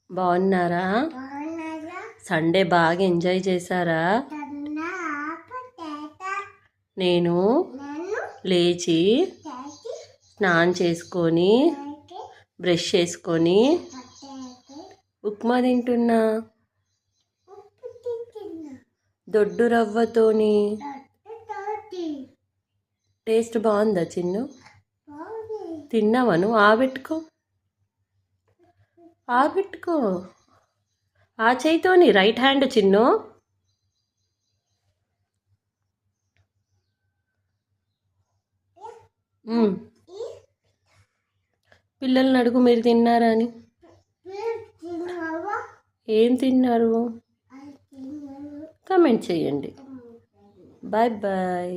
బాగున్నారా? సండే బాగా ఎంజాయ్ చేశారా? నేను లేచి స్నానం చేసుకొని బ్రష్ చేసుకొని ఉప్మా తింటున్నా. దొడ్డు రవ్వతోని. టేస్ట్ బాగుందా చిన్ను? తిన్నావా నువ్వు? ఆబెట్టుకో ఆ చేయితోని, రైట్ హ్యాండ్ చిన్ను. పిల్లల్ని అడుగు మీరు తిన్నారా అని. ఏం తిన్నారు? కామెంట్ చేయండి. Bye bye.